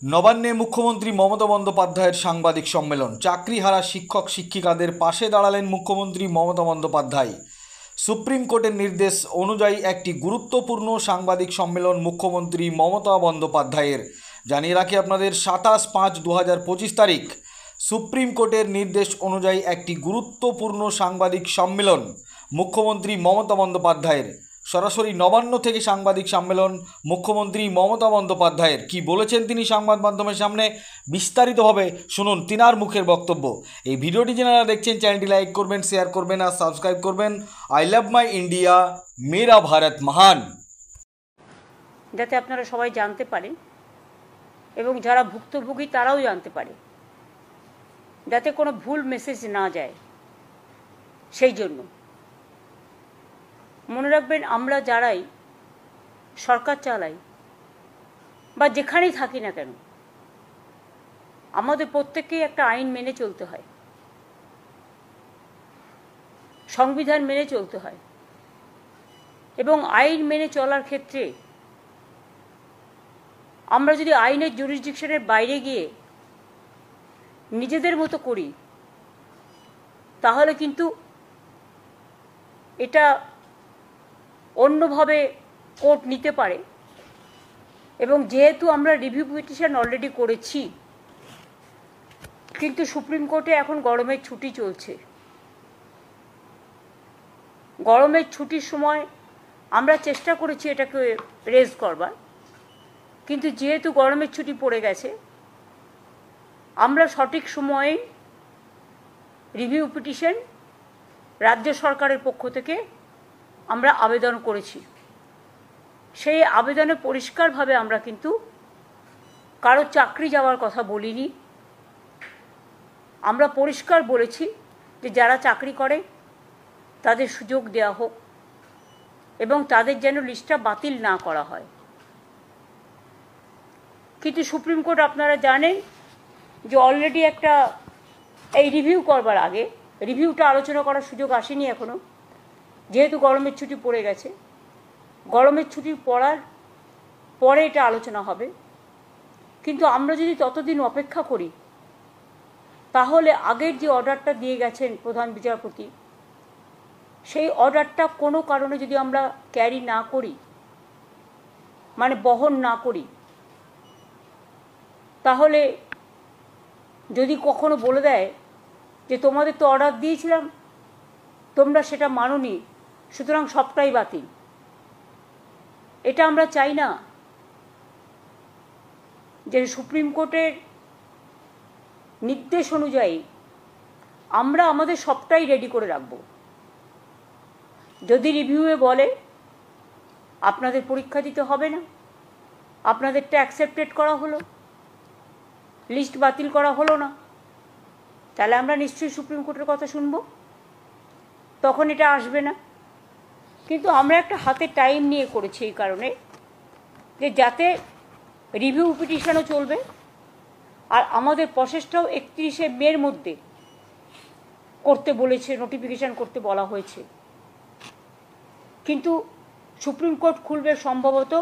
নবান্নে মুখ্যমন্ত্রী মমতা বন্দ্যোপাধ্যায়ের সাংবাদিক সম্মেলন। চাকরিহারা শিক্ষক শিক্ষিকাদের পাশে দাঁড়ালেন মুখ্যমন্ত্রী মমতা বন্দ্যোপাধ্যায়। সুপ্রিম কোর্টের নির্দেশ অনুযায়ী একটি গুরুত্বপূর্ণ সাংবাদিক সম্মেলন মুখ্যমন্ত্রী মমতা বন্দ্যোপাধ্যায়ের। জানিয়ে রাখি আপনাদের 27/5/2025 তারিখ সুপ্রিম কোর্টের নির্দেশ অনুযায়ী একটি গুরুত্বপূর্ণ সাংবাদিক সম্মেলন মুখ্যমন্ত্রী মমতা বন্দ্যোপাধ্যায়ের। সরাসরি নবান্ন থেকে সাংবাদিক সম্মেলন মুখ্যমন্ত্রী মমতা বন্দ্যোপাধ্যায়ের। কি বলেছেন তিনি সংবাদ মাধ্যমের সামনে, বিস্তারিতভাবে শুনুন তিনার মুখের বক্তব্য। এই ভিডিওটি যারা দেখছেন চ্যানেলটি লাইক করবেন, শেয়ার করবেন আর সাবস্ক্রাইব করবেন। আই লাভ মাই ইন্ডিয়া, মেরা ভারত মহান। যাতে আপনারা সবাই জানতে পারেন এবং যারা ভুক্তভোগী তারাও জানতে পারে, যাতে কোনো ভুল মেসেজ না যায়, সেই জন্য মনে রাখবেন, আমরা যারাই সরকার চালাই বা যেখানেই থাকি না কেন, আমাদের প্রত্যেককেই একটা আইন মেনে চলতে হয়, সংবিধান মেনে চলতে হয়। এবং আইন মেনে চলার ক্ষেত্রে আমরা যদি আইনের জুরিসডিকশনের বাইরে গিয়ে নিজেদের মতো করি, তাহলে কিন্তু এটা অন্যভাবে কোর্ট নিতে পারে। এবং যেহেতু আমরা রিভিউ পিটিশন অলরেডি করেছি, কিন্তু সুপ্রিম কোর্টে এখন গরমের ছুটি চলছে। গরমের ছুটির সময় আমরা চেষ্টা করেছি এটাকে রেজ করবার, কিন্তু যেহেতু গরমের ছুটি পড়ে গেছে, আমরা সঠিক সময়ে রিভিউ পিটিশন রাজ্য সরকারের পক্ষ থেকে আমরা আবেদন করেছি। সেই আবেদনে পরিষ্কারভাবে আমরা কিন্তু কারো চাকরি যাওয়ার কথা বলিনি। আমরা পরিষ্কার বলেছি যে যারা চাকরি করে তাদের সুযোগ দেওয়া হোক এবং তাদের যেন লিস্টটা বাতিল না করা হয়। কিন্তু সুপ্রিম কোর্ট, আপনারা জানেন যে অলরেডি একটা এই রিভিউ করবার আগে রিভিউটা আলোচনা করার সুযোগ আসেনি এখনও, যেহেতু গরমের ছুটি পড়ে গেছে। গরমের ছুটি পড়ার পরে এটা আলোচনা হবে। কিন্তু আমরা যদি ততদিন অপেক্ষা করি, তাহলে আগের যে অর্ডারটা দিয়ে গেছেন প্রধান বিচারপতি, সেই অর্ডারটা কোনো কারণে যদি আমরা ক্যারি না করি, মানে বহন না করি, তাহলে যদি কখনো বলে দেয় যে তোমাদের তো অর্ডার দিয়েছিলাম, তোমরা সেটা মানোনি, সুতরাং সবটাই বাতিল, এটা আমরা চাই না। যে সুপ্রিম কোর্টের নির্দেশ অনুযায়ী আমরা আমাদের সবটাই রেডি করে রাখব। যদি রিভিউয়ে বলে আপনাদের পরীক্ষা দিতে হবে না, আপনাদেরটা অ্যাকসেপ্টেড করা হলো, লিস্ট বাতিল করা হলো না, তাহলে আমরা নিশ্চয়ই সুপ্রিম কোর্টের কথা শুনব, তখন এটা আসবে না। কিন্তু আমরা একটা হাতে টাইম নিয়ে করেছি এই কারণে যে যাতে রিভিউ পিটিশনও চলবে আর আমাদের প্রসেসটাও 31শে মের মধ্যে করতে বলেছে, নোটিফিকেশান করতে বলা হয়েছে। কিন্তু সুপ্রিম কোর্ট খুলবে সম্ভবত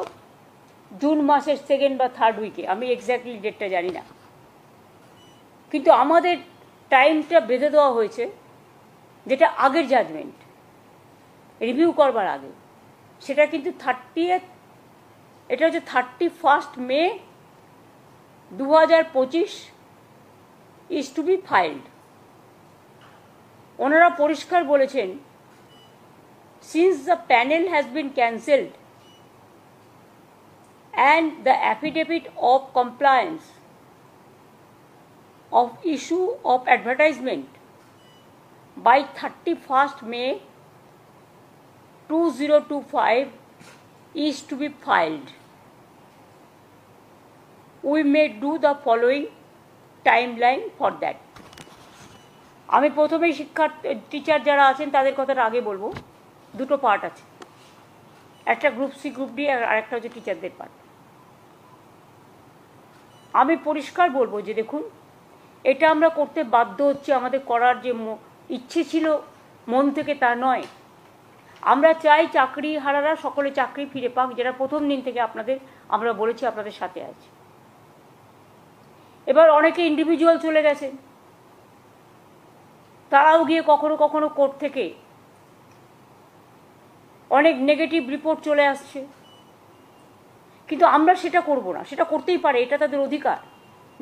জুন মাসের 2nd বা 3rd উইকে, আমি এক্স্যাক্টলি ডেটটা জানি না। কিন্তু আমাদের টাইমটা বেঁধে দেওয়া হয়েছে, যেটা আগের জাজমেন্ট রিভিউ করবার আগে, সেটা কিন্তু 30th, এটা হচ্ছে 31st মে 2025 ইজ টু বি ফাইল্ড। ওনারা পরিষ্কার বলেছেন, since the panel has been cancelled and the affidavit of compliance of issue of advertisement by 31st May 2025 is to be filed, we may do the following timeline for that. আমি প্রথমেই teacher যারা আছেন তাদের কথাটা আগে বলবো। দুটো part আছে, একটা গ্রুপ সি গ্রুপ ডি আর একটা হচ্ছে টিচারদের পার্ট। আমি পরিষ্কার বলবো যে দেখুন, এটা আমরা করতে বাধ্য হচ্ছি, আমাদের করার যে ইচ্ছে ছিল মন থেকে তা নয়। আমরা চাই চাকরি হারারা সকলে চাকরি ফিরে পাক, যেটা প্রথম দিন থেকে আমরা বলেছি আপনাদের সাথে আছি। এবার অনেকে ইন্ডিভিজুয়াল চলে গেছে, তারাও গিয়ে কখনো কখনো কোর্ট থেকে অনেক নেগেটিভ রিপোর্ট চলে আসছে, কিন্তু আমরা সেটা করব না। সেটা করতেই পারে, এটা তাদের অধিকার,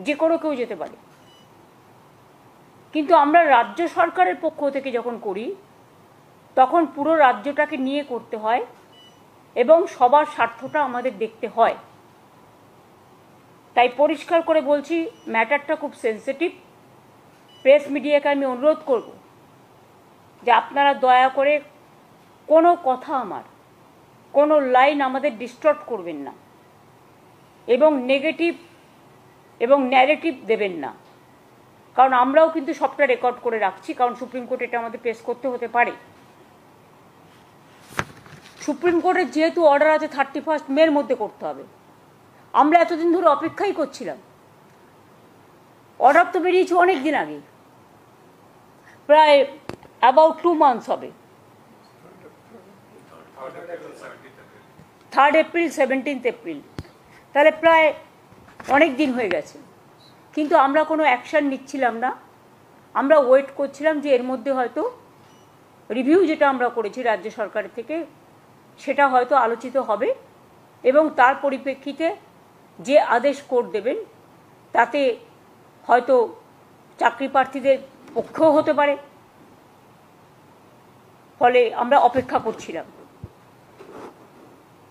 যে কোনো কেউ যেতে পারে। কিন্তু আমরা রাজ্য সরকারের পক্ষ থেকে যখন করি তখন পুরো রাজ্যটাকে নিয়ে করতে হয় এবং সবার স্বার্থটা আমাদের দেখতে হয়। তাই পরিষ্কার করে বলছি, ম্যাটারটা খুব সেন্সিটিভ। প্রেস মিডিয়াকে আমি অনুরোধ করব যে আপনারা দয়া করে কোনো কথা, কোনো লাইন আমাদের ডিস্টর্ব করবেন না এবং নেগেটিভ এবং ন্যারেটিভ দেবেন না, কারণ আমরাও কিন্তু সবটা রেকর্ড করে রাখছি, কারণ সুপ্রিম কোর্ট এটা আমাদের পেশ করতে হতে পারে। সুপ্রিম কোর্টের যেহেতু অর্ডার আছে 31 মের মধ্যে করতে হবে, আমরা এতদিন ধরে অপেক্ষাই করছিলাম। অর্ডার তো বেরিয়েছে অনেক দিন আগে, প্রায় অ্যাবাউট 2 মান্থস হবে। 3 এপ্রিল 17 এপ্রিল, তাহলে প্রায় অনেক দিন হয়ে গেছে, কিন্তু আমরা কোনো অ্যাকশান নিচ্ছিলাম না। আমরা ওয়েট করছিলাম যে এর মধ্যে হয়তো রিভিউ যেটা আমরা করেছি রাজ্য সরকারের থেকে সেটা হয়তো আলোচিত হবে এবং তার পরিপ্রেক্ষিতে যে আদেশ কোর্ট দেবেন তাতে হয়তো চাকরি প্রার্থীদের পক্ষেও হতে পারে। ফলে আমরা অপেক্ষা করছিলাম,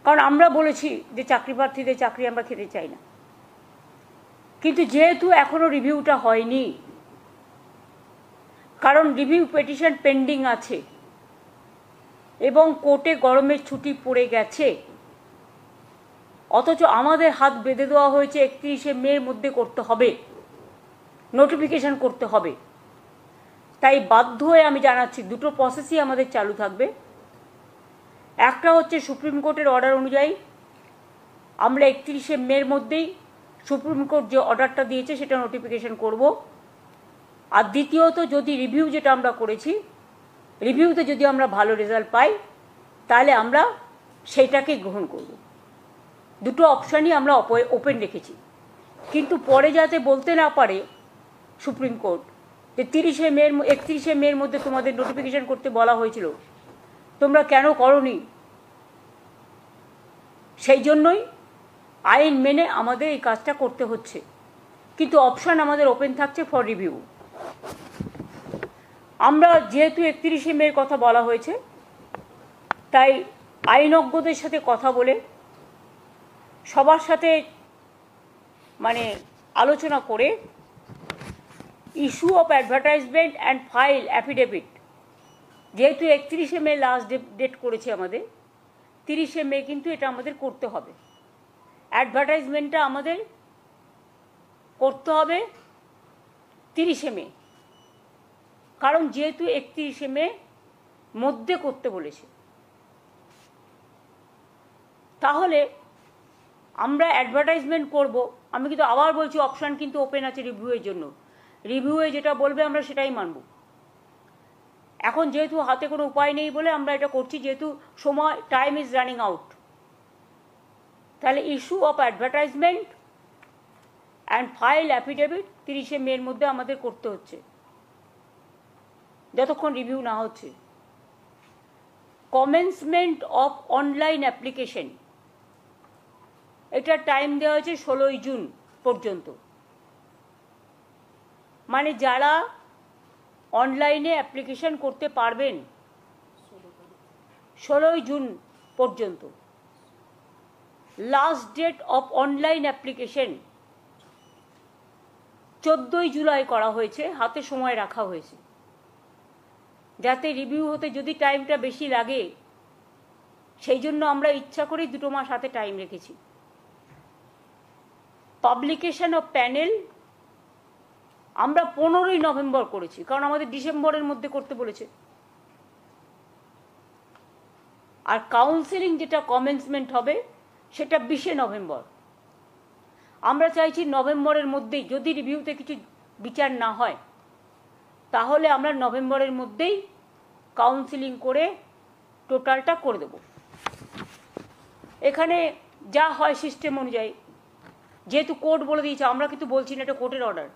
কারণ আমরা বলেছি যে চাকরি প্রার্থীদের চাকরি আমরা খেতে চাই না। কিন্তু যেহেতু এখনো রিভিউটা হয়নি, কারণ রিভিউ পিটিশন পেন্ডিং আছে এবং কোর্টে গরমের ছুটি পড়ে গেছে, অথচ আমাদের হাত বেঁধে দেওয়া হয়েছে 31 মের মধ্যে করতে হবে, নোটিফিকেশন করতে হবে। তাই বাধ্য হয়ে আমি জানাচ্ছি, দুটো প্রসেসই আমাদের চালু থাকবে। একটা হচ্ছে সুপ্রিম কোর্টের অর্ডার অনুযায়ী আমরা 31 মের মধ্যেই সুপ্রিম কোর্ট যে অর্ডারটা দিয়েছে সেটা নোটিফিকেশন করব। আর দ্বিতীয়ত, যদি রিভিউ যেটা আমরা করেছি, রিভিউতে যদি আমরা ভালো রেজাল্ট পাই তাহলে আমরা সেইটাকে গ্রহণ করব। দুটো অপশানই আমরা ওপেন রেখেছি। কিন্তু পরে যাতে বলতে না পারে সুপ্রিম কোর্ট যে 31 মের মধ্যে তোমাদের নোটিফিকেশন করতে বলা হয়েছিল, তোমরা কেন করোনি, সেই জন্যই আইন মেনে আমাদের এই কাজটা করতে হচ্ছে। কিন্তু অপশান আমাদের ওপেন থাকছে ফর রিভিউ। আমরা যেহেতু 31 মের কথা বলা হয়েছে, তাই আইনজ্ঞদের সাথে কথা বলে সবার সাথে আলোচনা করে issue of advertisement and file affidavit, যেহেতু 31 মে লাস্ট ডেট করেছে আমাদের, 30 মে কিন্তু এটা আমাদের করতে হবে। অ্যাডভার্টাইজমেন্টটা আমাদের করতে হবে 30 মে, কারণ যেহেতু 31 মে মধ্যে করতে বলেছে। তাহলে আমরা অ্যাডভার্টাইজমেন্ট করব। আমি কিন্তু আবার বলছি, অপশান কিন্তু ওপেন আছে রিভিউয়ের জন্য। রিভিউয়ে যেটা বলবে আমরা সেটাই মানব। এখন যেহেতু হাতে কোনো উপায় নেই বলে আমরা এটা করছি, যেহেতু সময়, টাইম ইজ রানিং আউট। তাহলে issue of advertisement and file affidavit 30 মের মধ্যে আমাদের করতে হচ্ছে, যতক্ষণ রিভিউ না হচ্ছে। কমেন্সমেন্ট অফ অনলাইন অ্যাপ্লিকেশন, এটা টাইম দেওয়া হয়েছে 16 জুন পর্যন্ত। মানে যারা অনলাইনে অ্যাপ্লিকেশন করতে পারবেন 16 জুন পর্যন্ত। Last date of online application 14 July করা হয়েছে, হাতে সময় রাখা হয়েছে, যাতে রিভিউ হতে যদি টাইমটা বেশি লাগে সেই জন্য আমরা ইচ্ছা করেই 2 মাস হাতে টাইম রেখেছি। পাবলিকেশন অফ প্যানেল আমরা 15 নভেম্বর করেছি, কারণ আমাদের ডিসেম্বরের মধ্যে করতে বলেছে। আর কাউন্সেলিং যেটা কমেন্সমেন্ট হবে সেটা 20 নভেম্বর। আমরা চাইছি নভেম্বরের মধ্যেই, যদি রিভিউতে কিছু বিচার না হয় তাহলে আমরা নভেম্বরের মধ্যেই কাউন্সেলিং করে টোটালটা করে দেব। এখানে যা হয় সিস্টেম অনুযায়ী, যেহেতু কোর্ট বলে দিয়েছে, আমরা কিন্তু বলছি না এটা কোর্টের order,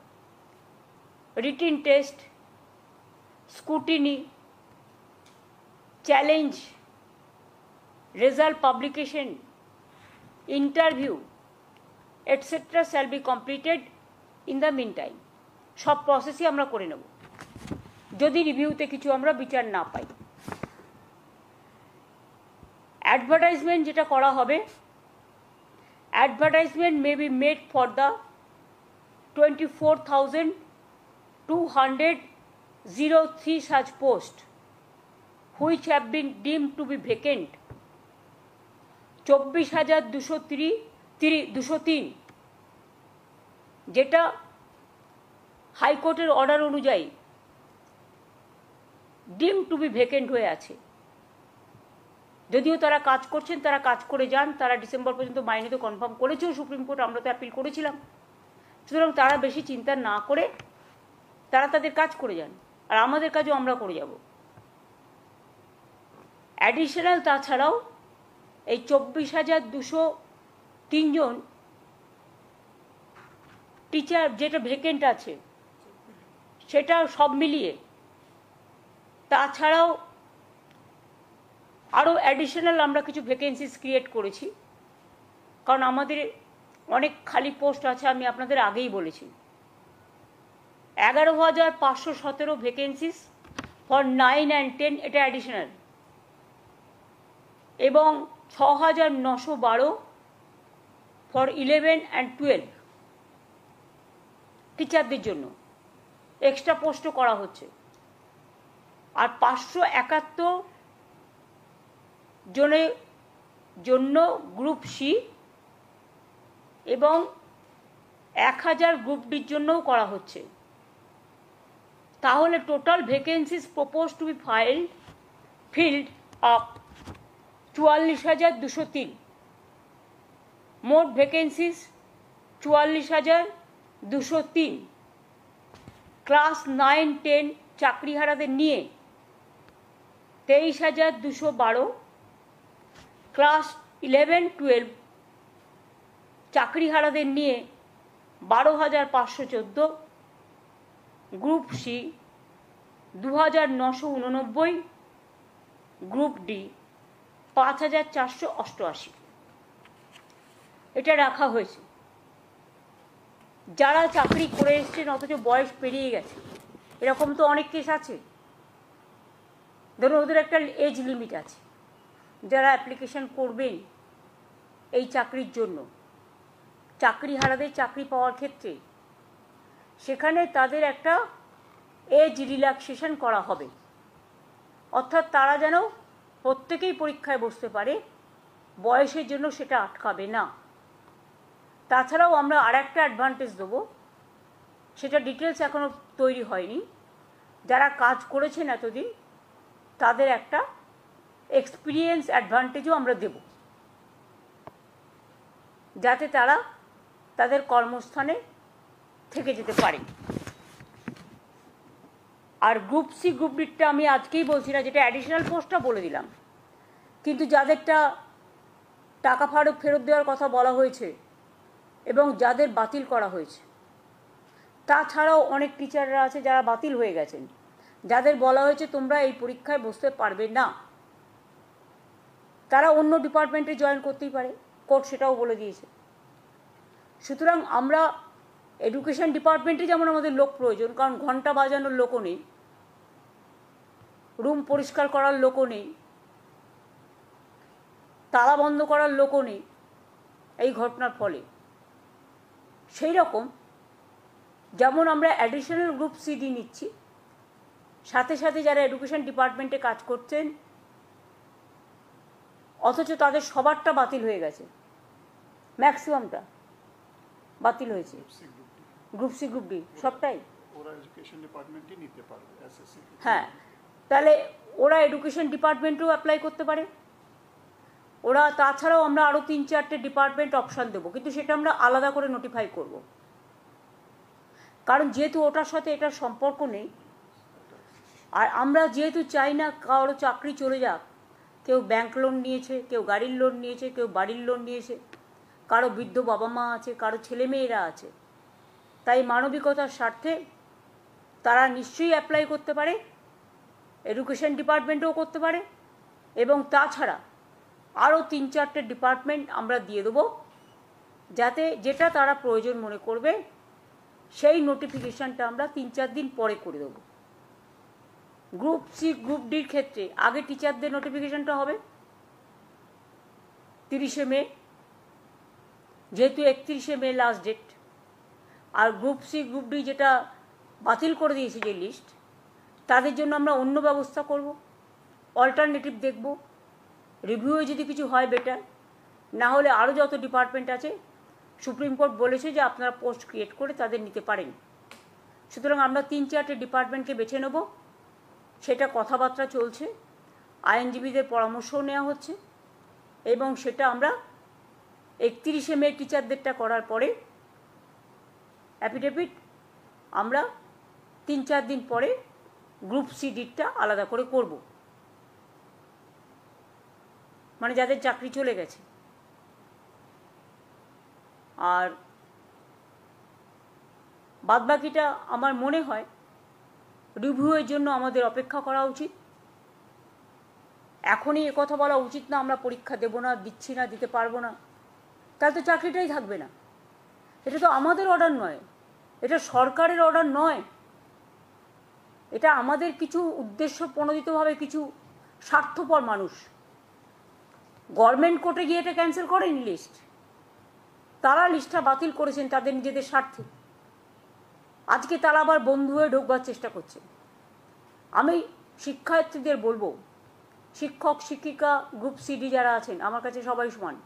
written test, scrutiny, challenge, result publication, interview etcetera shall be completed in the meantime. সব প্রসেসই আমরা করে নেব যদি রিভিউতে কিছু আমরা বিচার না পাই। অ্যাডভার্টাইজমেন্ট যেটা করা হবে, advertisement may be made for the 24,203 such posts which have been deemed to be vacant। 24,203 যেটা হাইকোর্টের অর্ডার অনুযায়ী ডিম টু বি ভ্যাকেন্ট হয়ে আছে। যদিও তারা কাজ করছেন, তারা কাজ করে যান, তারা ডিসেম্বর পর্যন্ত মাইনে তো কনফার্ম করেছেও সুপ্রিম কোর্ট, আমরা তো অ্যাপিল করেছিলাম। সুতরাং তারা বেশি চিন্তা না করে তারা তাদের কাজ করে যান, আর আমাদের কাজও আমরা করে যাব। অ্যাডিশনাল তাছাড়াও এই 24,203 জন টিচার যেটা ভ্যাকেন্ট আছে সেটা সব মিলিয়ে তাছাড়াও আরও অ্যাডিশনাল আমরা কিছু ভ্যাকেন্সিস ক্রিয়েট করেছি, কারণ আমাদের অনেক খালি পোস্ট আছে। আমি আপনাদের আগেই বলেছি 11,517 ভ্যাকেন্সিস ফর 9 and 10, এটা অ্যাডিশনাল, এবং 6,912 ফর 11 and 12 টিচারদের জন্য এক্সট্রা পোস্টও করা হচ্ছে। আর 571 জনের জন্য গ্রুপ সি এবং 1000 গ্রুপ ডির জন্যও করা হচ্ছে। তাহলে total vacancies propose to B filled up 44,203। মোট ভ্যাকেন্সিস 44,203। ক্লাস 9-10 চাকরিহারাদের নিয়ে 23,212, ক্লাস 11-12 চাকরিহারাদের নিয়ে 12,514, গ্রুপ সি 2,989, গ্রুপ ডি 5,488। এটা রাখা হয়েছে। যারা চাকরি করে এসছেন অথচ বয়স পেরিয়ে গেছে, এরকম তো অনেক কেস আছে। ধরুন ওদের একটা এজ লিমিট আছে, যারা অ্যাপ্লিকেশন করবেন এই চাকরির জন্য, চাকরিহারাদের চাকরি পাওয়ার ক্ষেত্রে, সেখানে তাদের একটা এজ রিল্যাক্সেশন করা হবে, অর্থাৎ তারা যেন প্রত্যেকেই পরীক্ষায় বসতে পারে, বয়সের জন্য সেটা আটকাবে না। তাছাড়াও আমরা আর একটা অ্যাডভান্টেজ দেবো, সেটা ডিটেলস এখনও তৈরি হয়নি। যারা কাজ করেছেন এতদিন তাদের একটা এক্সপিরিয়েন্স অ্যাডভান্টেজও আমরা দেব, যাতে তারা তাদের কর্মস্থানে থেকে যেতে পারে। আর গ্রুপ সি গ্রুপ ডিটা আমি আজকেই বলছি না, যেটা অ্যাডিশনাল পোস্টটা বলে দিলাম। কিন্তু যাদেরটা টাকা ফেরত দেওয়ার কথা বলা হয়েছে এবং যাদের বাতিল করা হয়েছে, তাছাড়াও অনেক টিচাররা আছে যারা বাতিল হয়ে গেছেন, যাদের বলা হয়েছে তোমরা এই পরীক্ষায় বসতে পারবে না, তারা অন্য ডিপার্টমেন্টে জয়েন করতেই পারে, কোর্ট সেটাও বলে দিয়েছে। সুতরাং আমরা এডুকেশন ডিপার্টমেন্টে যেমন আমাদের লোক প্রয়োজন, কারণ ঘন্টা বাজানোর লোকও নেই, রুম পরিষ্কার করার লোকও নেই, তালা বন্ধ করার লোকও নেই এই ঘটনার ফলে। সেই রকম যেমন আমরা অ্যাডিশনাল গ্রুপ সিডি নিচ্ছি, সাথে সাথে যারা এডুকেশন ডিপার্টমেন্টে কাজ করছেন অথচ তাদের সবারটা বাতিল হয়ে গেছে, ম্যাক্সিমামটা বাতিল হয়েছে, গ্রুপ সি গ্রুপ ডি সবটাই, ওরা এডুকেশন ডিপার্টমেন্টই নিতে পারবে এসএসসি। হ্যাঁ, তাহলে ওরা এডুকেশন ডিপার্টমেন্টেও অ্যাপ্লাই করতে পারে। ওরা তাছাড়াও আমরা আরও 3-4টে ডিপার্টমেন্ট অপশান দেবো, কিন্তু সেটা আমরা আলাদা করে নোটিফাই করব, কারণ যেহেতু ওটার সাথে এটার সম্পর্ক নেই। আর আমরা যেহেতু চাই না কারো চাকরি চলে যাক, কেউ ব্যাংক লোন নিয়েছে, কেউ গাড়ির লোন নিয়েছে, কেউ বাড়ির লোন নিয়েছে, কারো বৃদ্ধ বাবা মা আছে, কারো ছেলেমেয়েরা আছে। তাই মানবিকতার স্বার্থে তারা নিশ্চয়ই অ্যাপ্লাই করতে পারে, এডুকেশন ডিপার্টমেন্টও করতে পারে, এবং তাছাড়া আরও 3-4টে ডিপার্টমেন্ট আমরা দিয়ে দেবো, যাতে যেটা তারা প্রয়োজন মনে করবে সেই নোটিফিকেশানটা আমরা 3-4 দিন পরে করে দেবো। গ্রুপ সি গ্রুপ ডির ক্ষেত্রে আগে টিচারদের নোটিফিকেশানটা হবে 30শে মে, যেহেতু 31শে মে লাস্ট ডেট। আর গ্রুপ সি গ্রুপ ডি যেটা বাতিল করে দিয়েছে যে লিস্ট, তাদের জন্য আমরা অন্য ব্যবস্থা করব, অল্টারনেটিভ দেখব, রিভিউয়ে যদি কিছু হয় বেটার, না হলে আরও যত ডিপার্টমেন্ট আছে সুপ্রিম কোর্ট বলেছে যে আপনারা পোস্ট ক্রিয়েট করে তাদের নিতে পারেন। সুতরাং আমরা 3-4টে ডিপার্টমেন্টকে বেছে নেব, সেটা কথাবার্তা চলছে, আইনজীবীদের পরামর্শও নেওয়া হচ্ছে, এবং সেটা আমরা 31শে মে টিচারদেরটা করার পরে অ্যাফিডেভিট আমরা 3-4 দিন পরে গ্রুপ সি ডিটা আলাদা করে করব, মানে যাদের চাকরি চলে গেছে। আর বাদবাকিটা আমার মনে হয় রিভিউয়ের জন্য আমাদের অপেক্ষা করা উচিত। এখনই কথা বলা উচিত না আমরা পরীক্ষা দেব না, দিচ্ছি না, দিতে পারবো না, তাহলে তো চাকরিটাই থাকবে না। এটা তো আমাদের অর্ডার নয়, এটা সরকারের অর্ডার নয়, এটা আমাদের কিছু উদ্দেশ্য প্রণোদিতভাবে কিছু স্বার্থপর মানুষ গভর্নমেন্ট কোর্টে গিয়ে এটা ক্যান্সেল করেনি লিস্ট, তারা লিস্টটা বাতিল করেছেন তাদের নিজেদের স্বার্থে। আজকে তারা আবার বন্ধু হয়ে ঢোকবার চেষ্টা করছে। আমি শিক্ষার্থীদের বলবো, শিক্ষক শিক্ষিকা গ্রুপ সিডি যারা আছেন আমার কাছে সবাই সমান।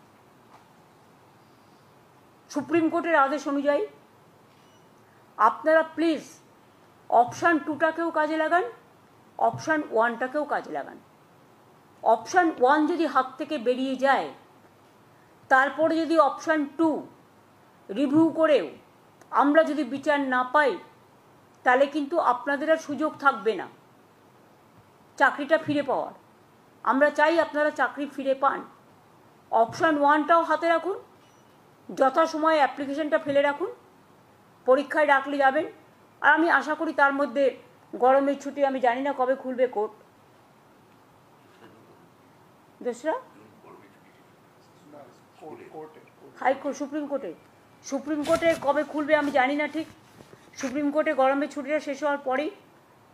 সুপ্রিম কোর্টের আদেশ অনুযায়ী আপনারা প্লিজ অপশান 2টাকেও কাজে লাগান, অপশান 1টাকেও কাজে লাগান। অপশান 1 যদি হাত থেকে বেরিয়ে যায়, তারপরে যদি অপশান 2 রিভিউ করেও আমরা যদি বিচার না পাই, তাহলে কিন্তু আপনাদের আর সুযোগ থাকবে না চাকরিটা ফিরে পাওয়ার। আমরা চাই আপনারা চাকরি ফিরে পান। অপশান 1টাও হাতে রাখুন, যথাসময়ে অ্যাপ্লিকেশনটা ফেলে রাখুন, পরীক্ষায় ডাকলে যাবেন। আর আমি আশা করি তার মধ্যে গরমের ছুটি, আমি জানি না কবে খুলবে কোর্ট, দোসরা হাইকোর্ট সুপ্রিম কোর্টে কবে খুলবে আমি জানি না ঠিক। সুপ্রিম কোর্টে গরমের ছুটিটা শেষ হওয়ার পরেই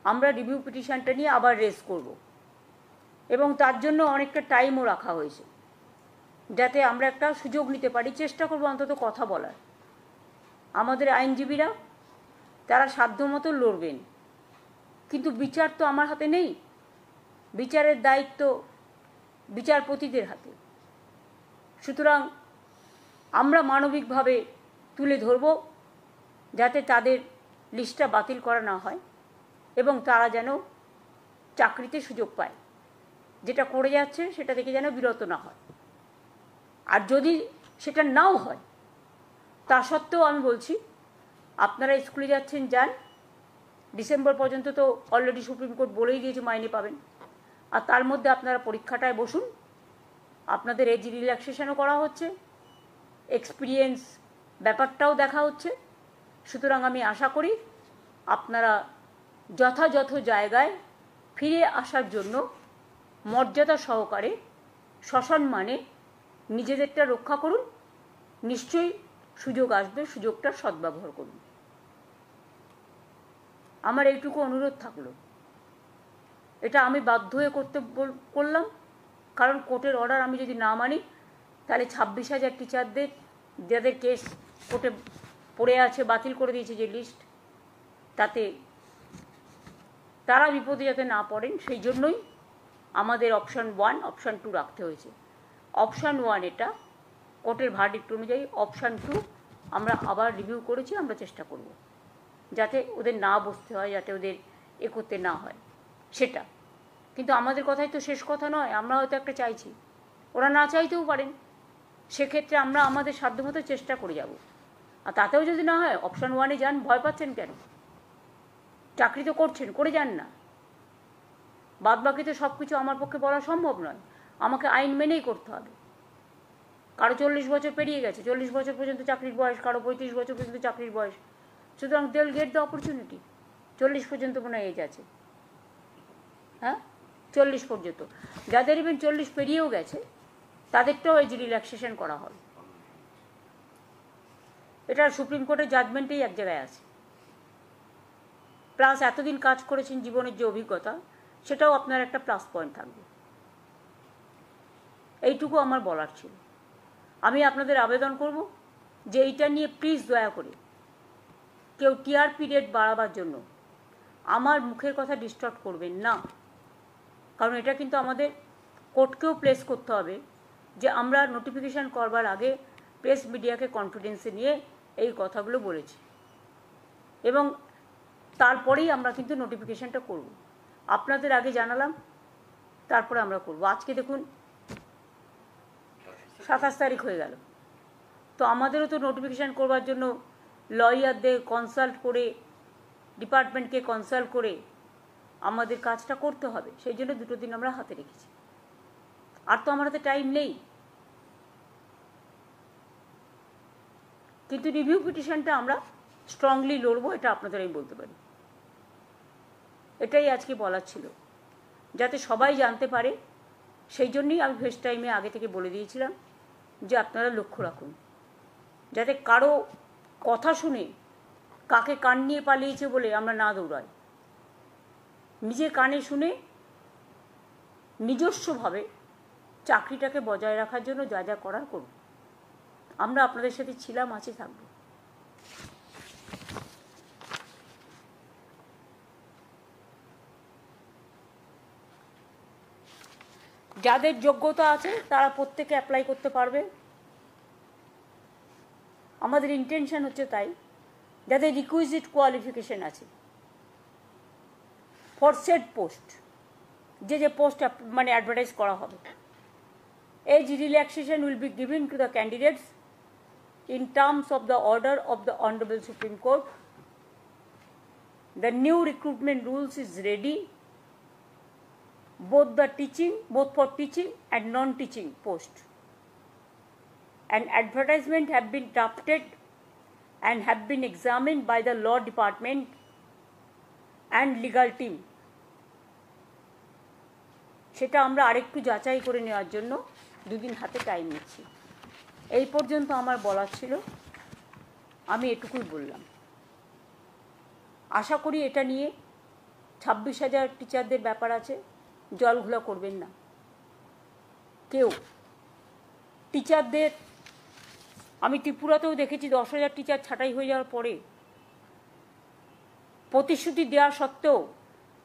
আমরা রিভিউ পিটিশনটা নিয়ে আবার রেজ করব, এবং তার জন্য অনেকটা টাইমও রাখা হয়েছে, যাতে আমরা একটা সুযোগ নিতে পারি। চেষ্টা করবো অন্তত কথা বলার। আমাদের আইনজীবীরা তারা সাধ্যমতো লড়বেন, কিন্তু বিচার তো আমার হাতে নেই, বিচারের দায়িত্ব বিচারপতিদের হাতে। সুতরাং আমরা মানবিকভাবে তুলে ধরব যাতে তাদের লিস্টটা বাতিল করা না হয় এবং তারা যেন চাকরিতে সুযোগ পায়, যেটা করে যাচ্ছে সেটা থেকে যেন বিরত না হয়। আর যদি সেটা নাও হয়, তা সত্ত্বেও আমি বলছি আপনারা স্কুলে যাচ্ছেন যান, ডিসেম্বর পর্যন্ত তো অলরেডি সুপ্রিম কোর্ট বলেই দিয়েছে মাইনে পাবেন। আর তার মধ্যে আপনারা পরীক্ষাটায় বসুন, আপনাদের এজ রিল্যাক্সেশনও করা হচ্ছে, এক্সপিরিয়েন্স ব্যাপারটাও দেখা হচ্ছে। সুতরাং আমি আশা করি আপনারা যথাযথ জায়গায় ফিরে আসার জন্য মর্যাদা সহকারে সসম্মানে নিজেদেরটা রক্ষা করুন। নিশ্চয়ই সুযোগ আসবে, সুযোগটার সদ্ব্যবহার করুন। আমার এইটুকু অনুরোধ থাকলো। এটা আমি বাধ্য হয়ে করলাম, কারণ কোর্টের অর্ডার আমি যদি না মানি, তাহলে 26,000 টিচারদের যাদের কেস কোর্টে পড়ে আছে, বাতিল করে দিয়েছে যে লিস্ট, তাতে তারা বিপদে যাতে না পড়েন সেই জন্যই আমাদের অপশান 1 অপশান 2 রাখতে হয়েছে। অপশান 1 এটা কোর্টের ভার্ডিক্ট অনুযায়ী, অপশান 2 আমরা আবার রিভিউ করেছি, আমরা চেষ্টা করব যাতে ওদের না বসতে হয়, যাতে ওদের করতে না হয় সেটা। কিন্তু আমাদের কথাই তো শেষ কথা নয়, আমরা হয়তো একটা চাইছি, ওরা না চাইতেও পারেন। সেক্ষেত্রে আমরা আমাদের সাধ্যমতো চেষ্টা করে যাব। আর তাতেও যদি না হয় অপশান 1-এ যান। ভয় পাচ্ছেন কেন? চাকরি তো করছেন, করে যান না। বাদবাকি তো সব কিছু আমার পক্ষে বলা সম্ভব নয়, আমাকে আইন মেনেই করতে হবে। কারো 40 বছর পেরিয়ে গেছে, 40 বছর পর্যন্ত চাকরির বয়স, কারো 35 বছর পর্যন্ত চাকরির বয়স। সুতরাং they will get the opportunity. 40 পর্যন্ত মনে হয় এজ আছে, হ্যাঁ 40 পর্যন্ত। যাদের ইভেন 40 পেরিয়েও গেছে তাদেরটাও এজ রিল্যাক্সেশন করা হবে। এটা সুপ্রিম কোর্টের জাজমেন্টেই এক জায়গায় আছে। প্লাস এতদিন কাজ করেছেন, জীবনের যে অভিজ্ঞতা সেটাও আপনার একটা প্লাস পয়েন্ট থাকবে। এইটুকু আমার বলার ছিল। আমি আপনাদের আবেদন করব যে এইটা নিয়ে প্লিজ দয়া করে কেউ টিআরপি রেট বাড়াবার জন্য আমার মুখের কথা ডিস্টার্ব করবেন না। কারণ এটা কিন্তু আমাদের কোর্টকেও প্লেস করতে হবে যে আমরা নোটিফিকেশান করবার আগে প্রেস মিডিয়াকে কনফিডেন্সে নিয়ে এই কথাগুলো বলেছি, এবং তারপরেই আমরা কিন্তু নোটিফিকেশানটা করব। আপনাদের আগে জানালাম, তারপরে আমরা করব। আজকে দেখুন 27 তারিখ হয়ে গেল, তো আমাদেরও তো নোটিফিকেশান করবার জন্য লয়ারদের কনসাল্ট করে, ডিপার্টমেন্টকে কনসাল্ট করে আমাদের কাজটা করতে হবে। সেই জন্য 2 দিন আমরা হাতে রেখেছি। আর তো আমার হাতে টাইম নেই। কিন্তু রিভিউ পিটিশনটা আমরা স্ট্রংলি লড়বো, এটা আপনাদের আমি বলতে পারি। এটাই আজকে বলার ছিল, যাতে সবাই জানতে পারে। সেই জন্যই আমি ফেস টাইমে আগে থেকে বলে দিয়েছিলাম যে আপনারা লক্ষ্য রাখুন, যাতে কারো কথা শুনে কাকে কান নিয়ে পালিয়েছে বলে আমরা না দৌড়াই। নিজে কানে শুনে নিজস্বভাবে চাকরিটাকে বজায় রাখার জন্য যা যা করার করুন। আমরা আপনাদের সাথে ছিলাম, আছি, থাকব। যাদের যোগ্যতা আছে তারা প্রত্যেকে অ্যাপ্লাই করতে পারবে। আমাদের ইন্টেনশন হচ্ছে তাই, যাদের রিকুইজিট কোয়ালিফিকেশন আছে ফর সেট পোস্ট, যে পোস্ট মানে অ্যাডভার্টাইজ করা হবে, age relaxation will be given to the candidates in terms of the order of the Honorable Supreme Court. The new recruitment rules is ready, both for teaching and non-teaching post. An advertisement have been drafted and have been examined by the law department and legal team. সেটা আমরা আরেকটু যাচাই করে নেওয়ার জন্য 2 দিন হাতে time নিচ্ছি। এই পর্যন্ত আমার বলার ছিল, আমি এটুকুই বললাম। আশা করি এটা নিয়ে 26,000 টিচারদের ব্যাপার আছে, জলঘোলা করবেন না কেউ। টিচারদের আমি ত্রিপুরাতেও দেখেছি 10,000 টিচার ছাঁটাই হয়ে যাওয়ার পরে প্রতিশ্রুতি দেওয়া সত্ত্বেও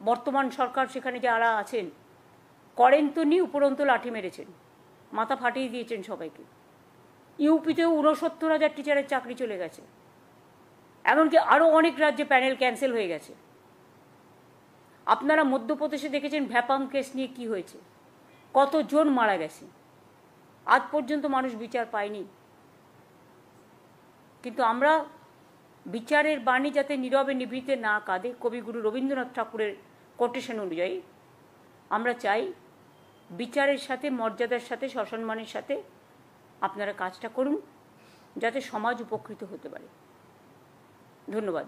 বর্তমান সরকার সেখানে যারা আছেন করেন তো নি, উপরন্ত লাঠি মেরেছেন, মাথা ফাটিয়ে দিয়েছেন সবাইকে। ইউপিতেও 69,000 টিচারের চাকরি চলে গেছে, এমনকি আরও অনেক রাজ্যে প্যানেল ক্যান্সেল হয়ে গেছে। আপনারা মধ্যপ্রদেশে দেখেছেন ভ্যাপাম কেস নিয়ে কি হয়েছে, কতজন মারা গেছে, আজ পর্যন্ত মানুষ বিচার পায়নি। কিন্তু আমরা বিচারের বাণী যাতে নীরবে নিভৃতে না কাঁদে, কবিগুরু রবীন্দ্রনাথ ঠাকুরের কোটেশন অনুযায়ী আমরা চাই বিচারের সাথে, মর্যাদার সাথে, সসম্মানের সাথে আপনারা কাজটা করুন, যাতে সমাজ উপকৃত হতে পারে। ধন্যবাদ।